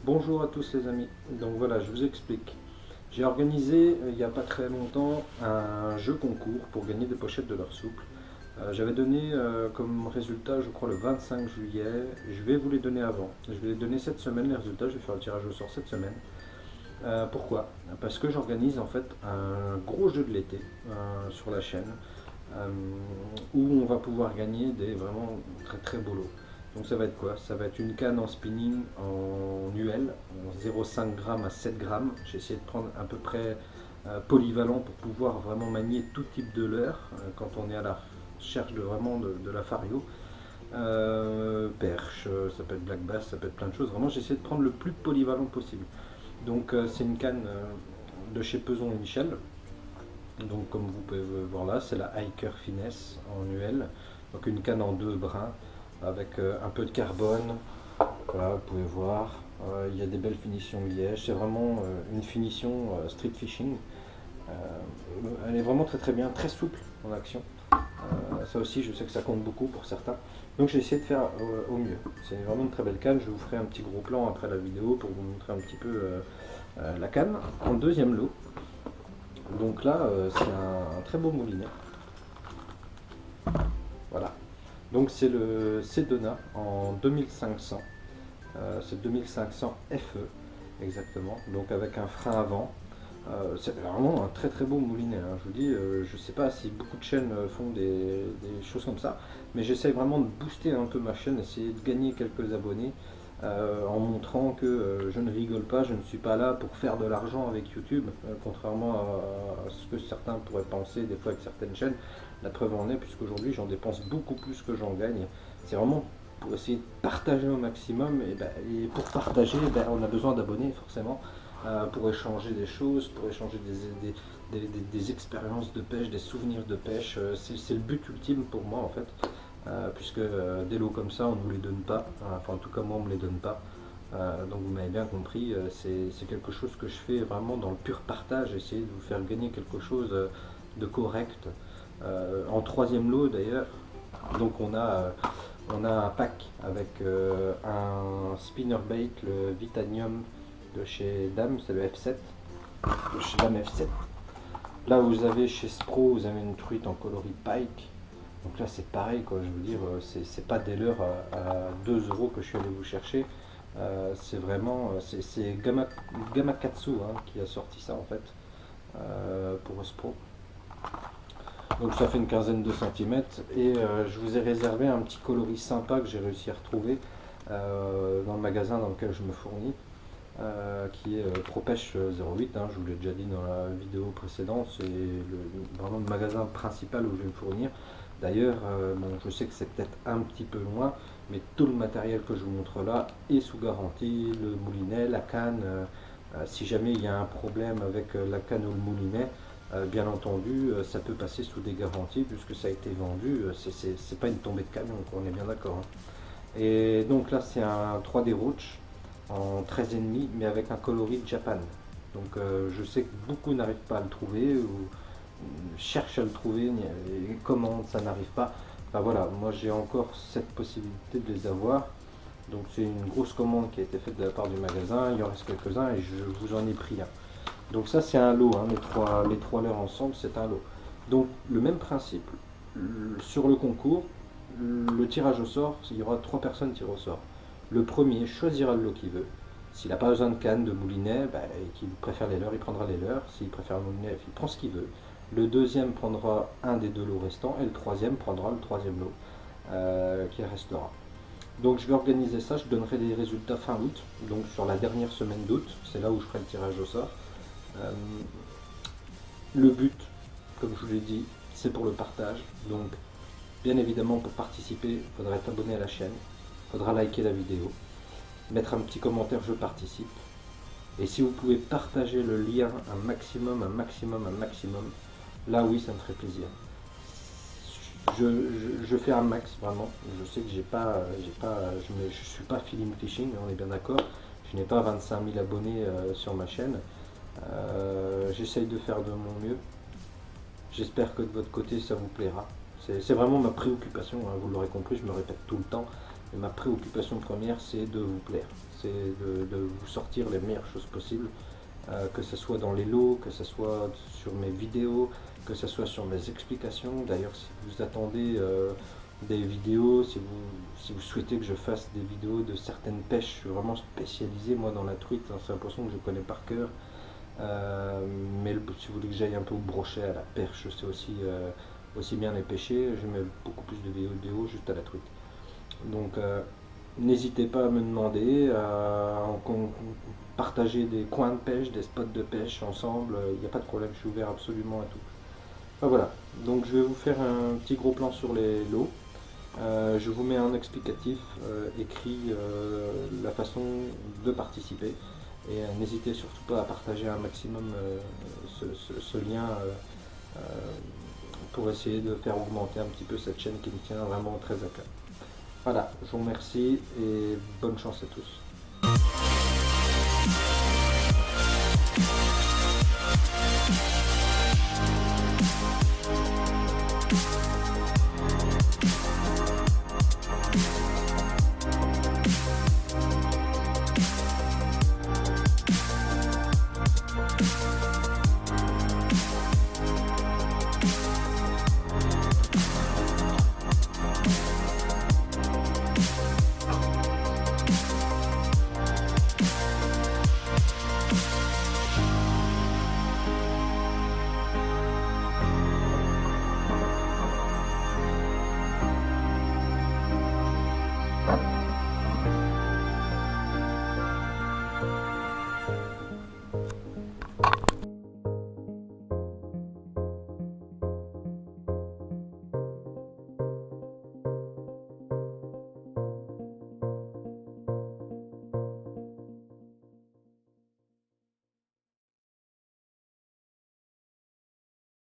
Bonjour à tous les amis, donc voilà je vous explique. J'ai organisé il n'y a pas très longtemps un jeu concours pour gagner des pochettes de l'heure souple. J'avais donné comme résultat je crois le 25 juillet, je vais vous les donner avant. Je vais les donner cette semaine les résultats, je vais faire le tirage au sort cette semaine. Pourquoi? Parce que j'organise en fait un gros jeu de l'été sur la chaîne euh, où on va pouvoir gagner des vraiment très très beaux lots. Donc ça va être quoi? Ça va être une canne en spinning en UL, en 0,5 g à 7 grammes. J'ai essayé de prendre à peu près polyvalent pour pouvoir vraiment manier tout type de leurre quand on est à la recherche de vraiment de la fario. Perche, ça peut être black bass, ça peut être plein de choses. Vraiment j'ai essayé de prendre le plus polyvalent possible. Donc c'est une canne de chez Peson et Michel. Donc comme vous pouvez voir là, c'est la Hiker Finesse en UL. Donc une canne en deux brins avec un peu de carbone. Voilà, vous pouvez voir. Il y a des belles finitions liège. C'est vraiment une finition street fishing. Elle est vraiment très très bien, très souple en action. Ça aussi, je sais que ça compte beaucoup pour certains. Donc j'ai essayé de faire au mieux. C'est vraiment une très belle canne. Je vous ferai un petit gros plan après la vidéo pour vous montrer un petit peu la canne. En deuxième lot, donc là, c'est un très beau moulinet. Voilà. Donc c'est le Sedona en 2500. C'est 2500 FE exactement. Donc avec un frein avant. C'est vraiment un très très beau moulinet, hein. Je vous dis, je ne sais pas si beaucoup de chaînes font des choses comme ça, mais j'essaie vraiment de booster un peu ma chaîne, essayer de gagner quelques abonnés en montrant que je ne rigole pas, je ne suis pas là pour faire de l'argent avec YouTube, contrairement à ce que certains pourraient penser des fois avec certaines chaînes. La preuve en est, puisqu'aujourd'hui j'en dépense beaucoup plus que j'en gagne. C'est vraiment pour essayer de partager au maximum, et pour partager, on a besoin d'abonnés forcément. Pour échanger des choses, pour échanger des expériences de pêche, des souvenirs de pêche. C'est le but ultime pour moi en fait, puisque des lots comme ça on ne nous les donne pas, enfin en tout cas moi on ne me les donne pas. Donc vous m'avez bien compris, c'est quelque chose que je fais vraiment dans le pur partage, essayer de vous faire gagner quelque chose de correct. En troisième lot d'ailleurs, donc on a un pack avec un spinnerbait, le Vitanium de chez Dame, c'est le F7, de chez Dame F7. Là vous avez chez Spro, vous avez une truite en coloris Pike. Donc là c'est pareil quoi, je veux dire, c'est pas des leurres à 2 euros que je suis allé vous chercher. C'est vraiment, c'est Gamakatsu qui a sorti ça en fait, pour Spro. Donc ça fait une quinzaine de centimètres et je vous ai réservé un petit coloris sympa que j'ai réussi à retrouver dans le magasin dans lequel je me fournis. Qui est ProPêche 08, je vous l'ai déjà dit dans la vidéo précédente, c'est vraiment le magasin principal où je vais me fournir. D'ailleurs, bon, je sais que c'est peut-être un petit peu loin, mais tout le matériel que je vous montre là est sous garantie, le moulinet, la canne, si jamais il y a un problème avec la canne ou le moulinet, bien entendu, ça peut passer sous des garanties puisque ça a été vendu, c'est pas une tombée de camion, on est bien d'accord. Et donc là c'est un 3D Roach en 13,5 mais avec un coloris Japan. Donc je sais que beaucoup n'arrivent pas à le trouver ou cherchent à le trouver, les commandes ça n'arrive pas. Enfin voilà, moi j'ai encore cette possibilité de les avoir. Donc c'est une grosse commande qui a été faite de la part du magasin, il y en reste quelques-uns et je vous en ai pris un. Donc ça c'est un lot, les trois leurres ensemble c'est un lot. Donc le même principe, sur le concours, le tirage au sort, il y aura 3 personnes tirées au sort. Le premier choisira le lot qu'il veut. S'il n'a pas besoin de canne, de moulinet, et qu'il préfère les leurres, il prendra les leurres. S'il préfère le moulinet, il prend ce qu'il veut. Le deuxième prendra un des deux lots restants et le troisième prendra le troisième lot qui restera. Donc je vais organiser ça, je donnerai des résultats fin août, donc sur la dernière semaine d'août, c'est là où je ferai le tirage au sort. Le but, comme je vous l'ai dit, c'est pour le partage. Donc bien évidemment pour participer, il faudra être abonné à la chaîne, il faudra liker la vidéo, mettre un petit commentaire je participe. Et si vous pouvez partager le lien un maximum, là oui ça me ferait plaisir. Je fais un max vraiment. Je sais que je suis pas film fishing, on est bien d'accord. Je n'ai pas 25 000 abonnés sur ma chaîne. J'essaye de faire de mon mieux. J'espère que de votre côté ça vous plaira. C'est vraiment ma préoccupation, vous l'aurez compris, je me répète tout le temps. Et ma préoccupation première, c'est de vous plaire, c'est de vous sortir les meilleures choses possibles, que ce soit dans les lots, que ce soit sur mes vidéos, que ce soit sur mes explications. D'ailleurs, si vous attendez des vidéos, si vous souhaitez que je fasse des vidéos de certaines pêches, je suis vraiment spécialisé moi dans la truite, hein, c'est un poisson que je connais par cœur. Mais si vous voulez que j'aille un peu au brochet, à la perche, je sais aussi bien les pêcher, je mets beaucoup plus de vidéos juste à la truite. Donc n'hésitez pas à me demander, à partager des coins de pêche, des spots de pêche ensemble, il n'y a pas de problème, je suis ouvert absolument à tout. Enfin, voilà, donc je vais vous faire un petit gros plan sur les lots. Je vous mets un explicatif écrit, la façon de participer. Et n'hésitez surtout pas à partager un maximum ce lien euh, pour essayer de faire augmenter un petit peu cette chaîne qui me tient vraiment très à cœur. Voilà, je vous remercie et bonne chance à tous.